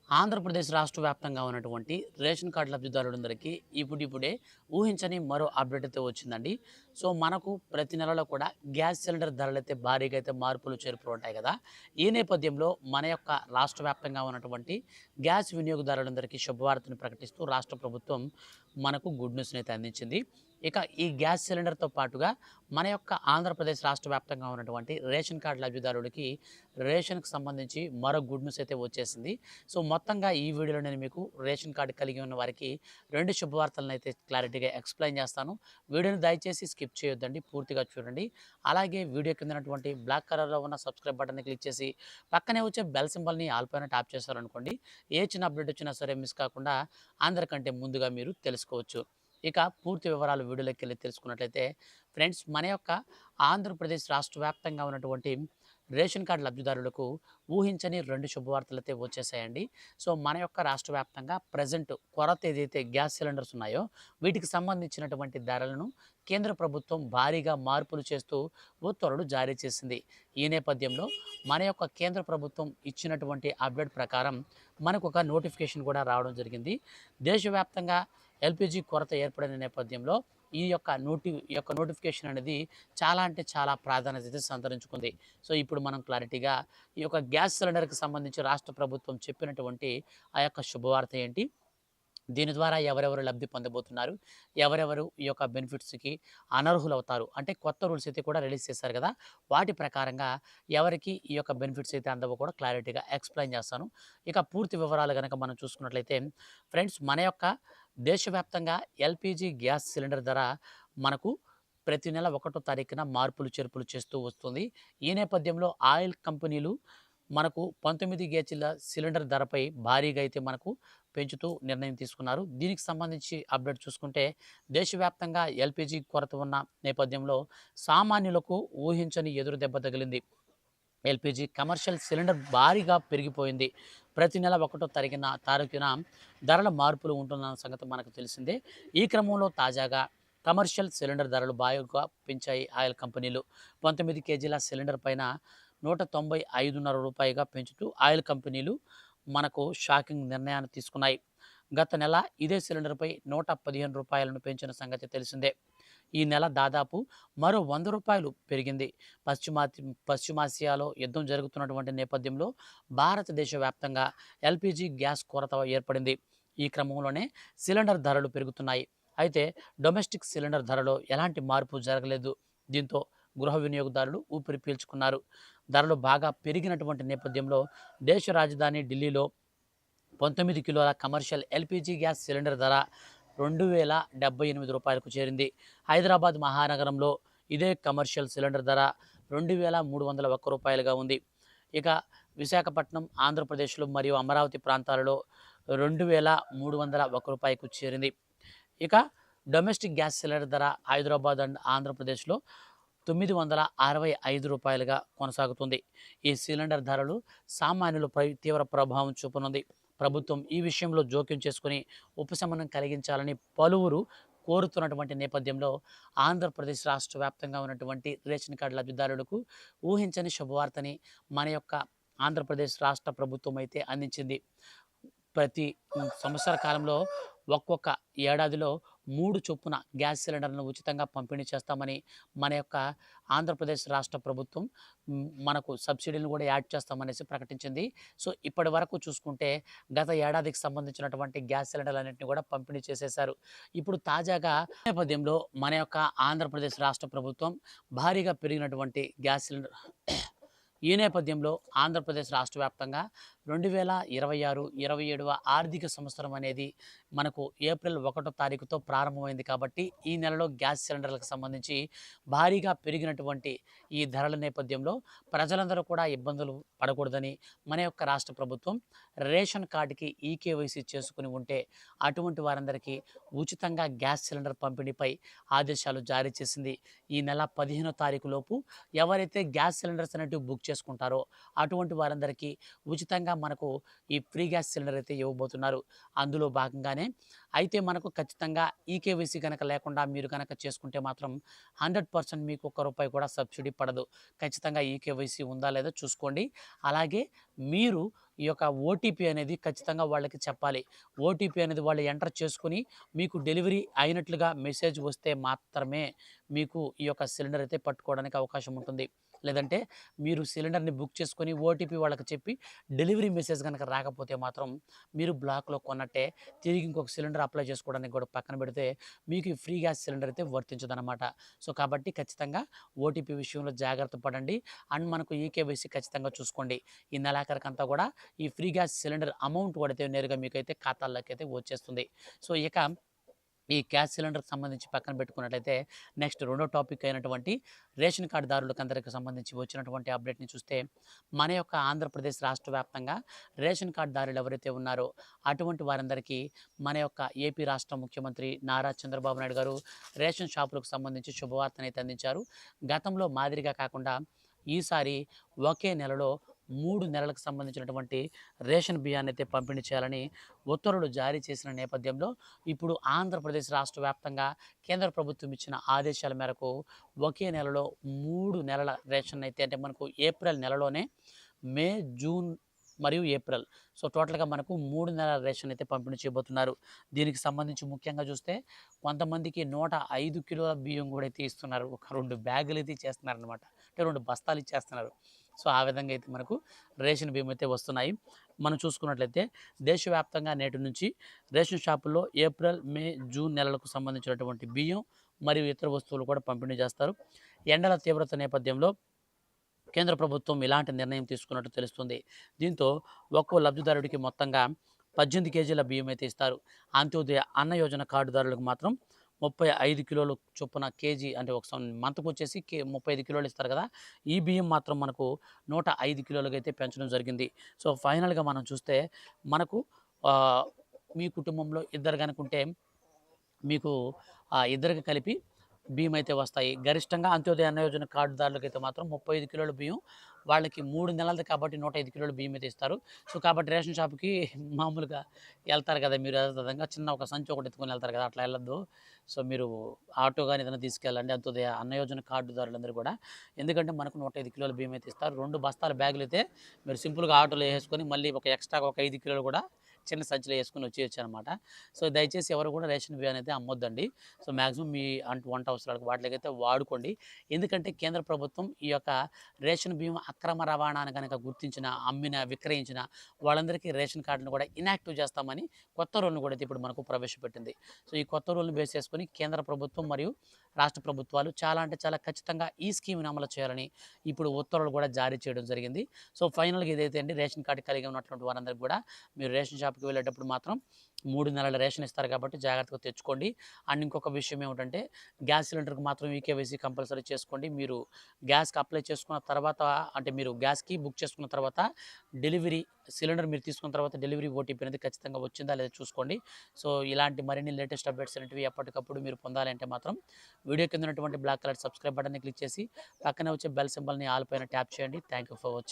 ఆంధ్రప్రదేశ్ రాష్ట్ర వ్యాప్తంగా ఉన్నటువంటి రేషన్ కార్డు లబ్ధిదారులందరికీ ఇప్పుడిప్పుడే ఊహించని మరో అప్డేట్ అయితే వచ్చిందండి. సో, మనకు ప్రతి నెలలో కూడా గ్యాస్ సిలిండర్ ధరలైతే భారీగా అయితే మార్పులు, చేర్పులు ఉంటాయి కదా! ఈ నేపథ్యంలో మన యొక్క రాష్ట్ర వ్యాప్తంగా ఉన్నటువంటి గ్యాస్ వినియోగదారులందరికీ శుభవార్తను ప్రకటిస్తూ రాష్ట్ర ప్రభుత్వం మనకు గుడ్ న్యూస్‌ని అయితే అందించింది. ఇక ఈ గ్యాస్ సిలిండర్‌తో పాటుగా మన యొక్క ఆంధ్రప్రదేశ్ రాష్ట్ర వ్యాప్తంగా ఉన్నటువంటి రేషన్ కార్డు లబ్ధిదారులకి రేషన్‌కి సంబంధించి మరో గుడ్ న్యూస్ అయితే వచ్చేసింది. సో, మొత్తంగా ఈ వీడియోలో నేను మీకు రేషన్ కార్డ్ కలిగి ఉన్న వారికి 2 శుభవార్తలను అయితే క్లారిటీగా ఎక్స్‌ప్లెయిన్ చేస్తాను. వీడియోని దయచేసి స్కిప్ చేయొద్దండి. పూర్తిగా చూడండి. అలాగే వీడియో కింద ఉన్నటువంటి బ్లాక్ కలర్‌లో ఉన్న సబ్స్క్రైబ్ బటన్‌ని క్లిక్ చేసి పక్కనే వచ్చే బెల్ సింబల్‌ని ఆల్ పైన ట్యాప్ చేశారనుకోండి, ఏ చిన్న అప్డేట్ వచ్చినా సరే మిస్ కాకుండా అందరికంటే ముందుగా మీరు తెలుసుకోవచ్చు. ఇక పూర్తి వివరాలు వీడియోలోకెళ్ళి తెలుసుకున్నట్లయితే ఫ్రెండ్స్, మన యొక్క ఆంధ్రప్రదేశ్ రాష్ట్ర వ్యాప్తంగా ఉన్నటువంటి రేషన్ కార్డు లబ్ధిదారులకు ఊహించని 2 శుభవార్తలైతే వచ్చేసాయండి. సో, మన యొక్క రాష్ట్ర వ్యాప్తంగా ప్రెజెంట్ కొరత ఏదైతే గ్యాస్ సిలిండర్స్ ఉన్నాయో వీటికి సంబంధించినటువంటి ధరలను కేంద్ర ప్రభుత్వం భారీగా మార్పులు చేస్తూ ఉత్తర్వులు జారీ చేసింది. ఈ నేపథ్యంలో మన యొక్క కేంద్ర ప్రభుత్వం ఇచ్చినటువంటి అప్డేట్ ప్రకారం మనకు ఒక నోటిఫికేషన్ కూడా రావడం జరిగింది. దేశవ్యాప్తంగా ఎల్‌పీజీ కొరత ఏర్పడిన నేపథ్యంలో ఈ యొక్క నోటిఫికేషన్ అనేది చాలా అంటే చాలా ప్రాధాన్యత సంతరించుకుంది. సో, ఇప్పుడు మనం క్లారిటీగా ఈ యొక్క గ్యాస్ సిలిండర్‌కి సంబంధించి రాష్ట్ర ప్రభుత్వం చెప్పినటువంటి ఆ యొక్క శుభవార్త ఏంటి? దీని ద్వారా ఎవరెవరు లబ్ధి పొందబోతున్నారు? ఎవరెవరు ఈ యొక్క బెనిఫిట్స్‌కి అనర్హులవుతారు? అంటే కొత్త రూల్స్ అయితే కూడా రిలీజ్ చేశారు కదా! వాటి ప్రకారంగా ఎవరికి ఈ యొక్క బెనిఫిట్స్ అయితే అందవో కూడా క్లారిటీగా ఎక్స్‌ప్లెయిన్ చేస్తాను. ఇక పూర్తి వివరాలు గనక మనం చూసుకున్నట్లయితే ఫ్రెండ్స్, మన యొక్క దేశవ్యాప్తంగా ఎల్‌పీజీ గ్యాస్ సిలిండర్ ధర మనకు ప్రతి నెల 1 తారీఖున మార్పులు, చేర్పులు చేస్తూ వస్తుంది. ఈ నేపథ్యంలో ఆయిల్ కంపెనీలు మనకు 19 గేజీల సిలిండర్ ధరపై భారీగా అయితే మనకు పెంచుతూ నిర్ణయం తీసుకున్నారు. దీనికి సంబంధించి అప్డేట్ చూసుకుంటే దేశవ్యాప్తంగా ఎల్‌పీజీ కొరత ఉన్న నేపథ్యంలో సామాన్యులకు ఊహించని ఎదురు దెబ్బ తగిలింది. ఎల్‌పీజీ కమర్షియల్ సిలిండర్ భారీగా పెరిగిపోయింది. ప్రతి నెల 1 తారీఖున ధరల మార్పులు ఉంటున్న సంగతి మనకు తెలిసిందే. ఈ క్రమంలో తాజాగా కమర్షియల్ సిలిండర్ ధరలు భారీగా పెంచాయి ఆయిల్ కంపెనీలు. 19 కేజీల సిలిండర్ పైన రూ. 195.5 పెంచుతూ ఆయిల్ కంపెనీలు మనకు షాకింగ్ నిర్ణయాన్ని తీసుకున్నాయి. గత నెల ఇదే సిలిండర్పై రూ. 115 పెంచిన సంగతి తెలిసిందే. ఈ నెల దాదాపు మరో రూ. 100 పెరిగింది. పశ్చిమాసియాలో యుద్ధం జరుగుతున్నటువంటి నేపథ్యంలో భారతదేశ వ్యాప్తంగా ఎల్‌పీజీ గ్యాస్ కొరత ఏర్పడింది. ఈ క్రమంలోనే సిలిండర్ ధరలు పెరుగుతున్నాయి. అయితే డొమెస్టిక్ సిలిండర్ ధరలో ఎలాంటి మార్పు జరగలేదు. దీంతో గృహ వినియోగదారులు ఊపిరి పీల్చుకున్నారు. ధరలు బాగా పెరిగినటువంటి నేపథ్యంలో దేశ రాజధాని ఢిల్లీలో 19 కిలోల కమర్షియల్ ఎల్‌పీజీ గ్యాస్ సిలిండర్ ధర రూ. 2078కు చేరింది. హైదరాబాద్ మహానగరంలో ఇదే కమర్షియల్ సిలిండర్ ధర రూ. 2301గా ఉంది. ఇక విశాఖపట్నం, ఆంధ్రప్రదేశ్‌లో మరియు అమరావతి ప్రాంతాలలో రూ. 2301కు చేరింది. ఇక డొమెస్టిక్ గ్యాస్ సిలిండర్ ధర హైదరాబాద్ అండ్ ఆంధ్రప్రదేశ్‌లో రూ. 965గా కొనసాగుతుంది. ఈ సిలిండర్ ధరలు సామాన్యులపై తీవ్ర ప్రభావం చూపనుంది. ప్రభుత్వం ఈ విషయంలో జోక్యం చేసుకుని ఉపశమనం కలిగించాలని పలువురు కోరుతున్నటువంటి నేపథ్యంలో ఆంధ్రప్రదేశ్ రాష్ట్ర వ్యాప్తంగా ఉన్నటువంటి రేషన్ కార్డు లబ్ధిదారులకు ఊహించని శుభవార్తని మన యొక్క ఆంధ్రప్రదేశ్ రాష్ట్ర ప్రభుత్వం అయితే అందించింది. ప్రతి సంవత్సర కాలంలో ఒక్కొక్క ఏడాదిలో 3 చొప్పున గ్యాస్ సిలిండర్లను ఉచితంగా పంపిణీ చేస్తామని మన యొక్క ఆంధ్రప్రదేశ్ రాష్ట్ర ప్రభుత్వం మనకు సబ్సిడీలను కూడా యాడ్ చేస్తామనేసి ప్రకటించింది. సో, ఇప్పటి వరకు చూసుకుంటే గత ఏడాదికి సంబంధించినటువంటి గ్యాస్ సిలిండర్లన్నింటినీ కూడా పంపిణీ చేసేశారు. ఇప్పుడు తాజాగా నేపథ్యంలో మన యొక్క ఆంధ్రప్రదేశ్ రాష్ట్ర ప్రభుత్వం భారీగా పెరిగినటువంటి గ్యాస్ సిలిండర్ ఈ నేపథ్యంలో ఆంధ్రప్రదేశ్ రాష్ట్ర వ్యాప్తంగా 2026-27వ ఆర్థిక సంవత్సరం అనేది మనకు ఏప్రిల్ 1 తారీఖుతో ప్రారంభమైంది కాబట్టి ఈ నెలలో గ్యాస్ సిలిండర్లకు సంబంధించి భారీగా పెరిగినటువంటి ఈ ధరల నేపథ్యంలో ప్రజలందరూ కూడా ఇబ్బందులు పడకూడదని మన యొక్క రాష్ట్ర ప్రభుత్వం రేషన్ కార్డుకి ఈకేవైసీ చేసుకుని ఉంటే అటువంటి వారందరికీ ఉచితంగా గ్యాస్ సిలిండర్ పంపిణీపై ఆదేశాలు జారీ చేసింది. ఈ నెల 15వ తారీఖు లోపు ఎవరైతే గ్యాస్ సిలిండర్స్ అనేటివి బుక్ చేసుకుంటారో అటువంటి వారందరికీ ఉచితంగా మనకు ఈ ఫ్రీ గ్యాస్ సిలిండర్ అయితే ఇవ్వబోతున్నారు. అందులో భాగంగానే అయితే మనకు ఖచ్చితంగా ఈకేవైసీ గనక లేకుండా మీరు గనక చేసుకుంటే మాత్రం 100% మీకు ఒక్క రూపాయి కూడా సబ్సిడీ పడదు. ఖచ్చితంగా ఈకేవైసీ ఉందా లేదా చూసుకోండి. అలాగే మీరు ఈ యొక్క ఓటీపీ అనేది ఖచ్చితంగా వాళ్ళకి చెప్పాలి. ఓటీపీ అనేది వాళ్ళు ఎంటర్ చేసుకొని మీకు డెలివరీ అయినట్లుగా మెసేజ్ వస్తే మాత్రమే మీకు ఈ యొక్క సిలిండర్ అయితే పట్టుకోవడానికి అవకాశం ఉంటుంది. లేదంటే మీరు సిలిండర్‌ని బుక్ చేసుకొని ఓటీపీ వాళ్ళకి చెప్పి డెలివరీ మెసేజ్ గనక రాకపోతే మాత్రం మీరు బ్లాక్‌లో కొన్నట్టే. తిరిగి ఇంకొక సిలిండర్ అప్లై చేసుకోవడానికి కూడా పక్కన పెడితే మీకు ఈ ఫ్రీ గ్యాస్ సిలిండర్ అయితే వర్తించదనమాట. సో కాబట్టి ఖచ్చితంగా ఓటీపీ విషయంలో జాగ్రత్త పడండి. అండ్ మనకు ఈకేవైసీ ఖచ్చితంగా చూసుకోండి. ఈ నెలాఖరికంతా కూడా ఈ ఫ్రీ గ్యాస్ సిలిండర్ అమౌంట్ కూడా అయితే నేరుగా మీకైతే ఖాతాల్లోకైతే వచ్చేస్తుంది. సో ఇక ఈ గ్యాస్ సిలిండర్‌కి సంబంధించి పక్కన పెట్టుకున్నట్లయితే నెక్స్ట్ రెండో టాపిక్ అయినటువంటి రేషన్ కార్డ్‌దారులకందరికి సంబంధించి వచ్చినటువంటి అప్డేట్‌ని చూస్తే మన యొక్క ఆంధ్రప్రదేశ్ రాష్ట్ర వ్యాప్తంగా రేషన్ కార్డ్‌దారులు ఎవరైతే ఉన్నారో అటువంటి వారందరికీ మన యొక్క ఏపీ రాష్ట్ర ముఖ్యమంత్రి నారా చంద్రబాబు నాయుడు గారు రేషన్ షాపులకు సంబంధించి శుభవార్తనైతే అందించారు. గతంలో మాదిరిగా కాకుండా ఈసారి ఒకే నెలలో 3 నెలలకు సంబంధించినటువంటి రేషన్ బియ్యాన్ని అయితే పంపిణీ చేయాలని ఉత్తర్వులు జారీ చేసిన నేపథ్యంలో ఇప్పుడు ఆంధ్రప్రదేశ్ రాష్ట్ర వ్యాప్తంగా కేంద్ర ప్రభుత్వం ఇచ్చిన ఆదేశాల మేరకు ఒకే నెలలో 3 నెలల రేషన్ అయితే అంటే మనకు ఏప్రిల్ నెలలోనే మే, జూన్ మరియు ఏప్రిల్ సో టోటల్‌గా మనకు 3 నెలల రేషన్ అయితే పంపిణీ చేయబోతున్నారు. దీనికి సంబంధించి ముఖ్యంగా చూస్తే కొంతమందికి 105 కిలోల బియ్యం కూడా అయితే ఇస్తున్నారు. ఒక 2 బ్యాగులు అయితే ఇచ్చేస్తున్నారనమాట. అంటే 2 బస్తాలు ఇచ్చేస్తున్నారు. సో ఆ విధంగా అయితే మనకు రేషన్ బియ్యం అయితే వస్తున్నాయి. మనం చూసుకున్నట్లయితే దేశవ్యాప్తంగా నేటి నుంచి రేషన్ షాపుల్లో ఏప్రిల్, మే, జూన్ నెలలకు సంబంధించినటువంటి బియ్యం మరియు ఇతర వస్తువులు కూడా పంపిణీ చేస్తారు. ఎండల తీవ్రత నేపథ్యంలో కేంద్ర ప్రభుత్వం ఇలాంటి నిర్ణయం తీసుకున్నట్టు తెలుస్తుంది. దీంతో ఒక్కో లబ్ధిదారుడికి మొత్తంగా 18 కేజీల బియ్యం అయితే ఇస్తారు. అంత్యోదయ అన్న యోజన కార్డుదారులకు మాత్రం 35 కిలోలు చొప్పున కేజీ అంటే ఒక మంత్కి వచ్చేసి 35 కిలోలు ఇస్తారు కదా! ఈ బియ్యం మాత్రం మనకు 105 కిలోలుగా అయితే పెంచడం జరిగింది. సో ఫైనల్‌గా మనం చూస్తే మనకు మీ కుటుంబంలో ఇద్దరు గనుకుంటే మీకు ఇద్దరికి కలిపి బియ్యం అయితే వస్తాయి. గరిష్టంగా అంత్యోదయ అన్న యోజన కార్డుదారులకైతే మాత్రం 35 కిలోల బియ్యం వాళ్ళకి 3 నెలలది కాబట్టి 105 కిలోల బియ్యం అయితే ఇస్తారు. సో కాబట్టి రేషన్ షాప్‌కి మామూలుగా ఎళ్తారు కదా! మీరు అదే విధంగా చిన్న ఒక సంచి ఒకటి ఎత్తుకొని ఎళ్తారు కదా! అట్లా ఎళ్ళొద్దు. సో మీరు ఆటో గాని ఏదైనా తీసుకెళ్ళండి అంత్యోదయ అన్న యోజన కార్డుదారులందరూ కూడా. ఎందుకంటే మనకు 105 కిలోల బియ్యం అయితే ఇస్తారు. 2 బస్తాల బ్యాగులైతే మీరు సింపుల్‌గా ఆటోలో ఏసేసుకొని మళ్ళీ ఒక ఎక్స్‌ట్రాగా ఒక 5 కిలోలు కూడా చిన్న సంచిలో ఏసుకొని వచ్చేయొచ్చనమాట. సో దయచేసి ఎవరు కూడా రేషన్ బియ్యాన్ని అయితే అమ్మొద్దండి. సో మాక్సిమం మీ వంట అవసరాలకు వాటిలకైతే వాడుకోండి. ఎందుకంటే కేంద్ర ప్రభుత్వం ఈ యొక్క రేషన్ బియ్యం అక్రమ రవాణాను గనక గుర్తించిన, అమ్మిన, విక్రయించిన వాళ్ళందరికీ రేషన్ కార్డును కూడా ఇనాక్టివ్ చేస్తామని కొత్త రూల్‌ని కూడా అయితే ఇప్పుడు మనకు ప్రవేశపెట్టింది. సో ఈ కొత్త రూల్‌ని బేస్ చేసుకొని కేంద్ర ప్రభుత్వం మరియు రాష్ట్ర ప్రభుత్వాలు చాలా అంటే చాలా ఖచ్చితంగా ఈ స్కీమ్‌ని అమలు చేయాలని ఇప్పుడు ఉత్తర్వులు కూడా జారీ చేయడం జరిగింది. సో ఫైనల్‌గా ఇదైతే అండి రేషన్ కార్డ్ కలిగి ఉన్నటువంటి వారందరికీ కూడా మీరు రేషన్ షాప్‌కి వెళ్ళేటప్పుడు మాత్రం 3 నెలల రేషన్ ఇస్తారు కాబట్టి జాగ్రత్తగా తెచ్చుకోండి. అండ్ ఇంకొక విషయం ఏమిటంటే గ్యాస్ సిలిండర్‌కి మాత్రం ఈకేవైసీ కంపల్సరీ చేసుకోండి. మీరు గ్యాస్‌కి అప్లై చేసుకున్న తర్వాత అంటే మీరు గ్యాస్‌కి బుక్ చేసుకున్న తర్వాత డెలివరీ సిలిండర్ మీరు తీసుకున్న తర్వాత డెలివరీ ఓటీపీ అనేది ఖచ్చితంగా వచ్చిందా లేదా చూసుకోండి. సో ఇలాంటి మరిన్ని లేటెస్ట్ అప్డేట్స్ అనేటివి ఎప్పటికప్పుడు మీరు పొందాలి అంటే మాత్రం వీడియో కింద ఉన్నటువంటి బ్లాక్ కలర్ సబ్స్క్రైబ్ బటన్‌ని క్లిక్ చేసి పక్కనే వచ్చే బెల్ సింబల్‌ని ఆల్ పైన ట్యాప్ చేయండి. Thank you for watching.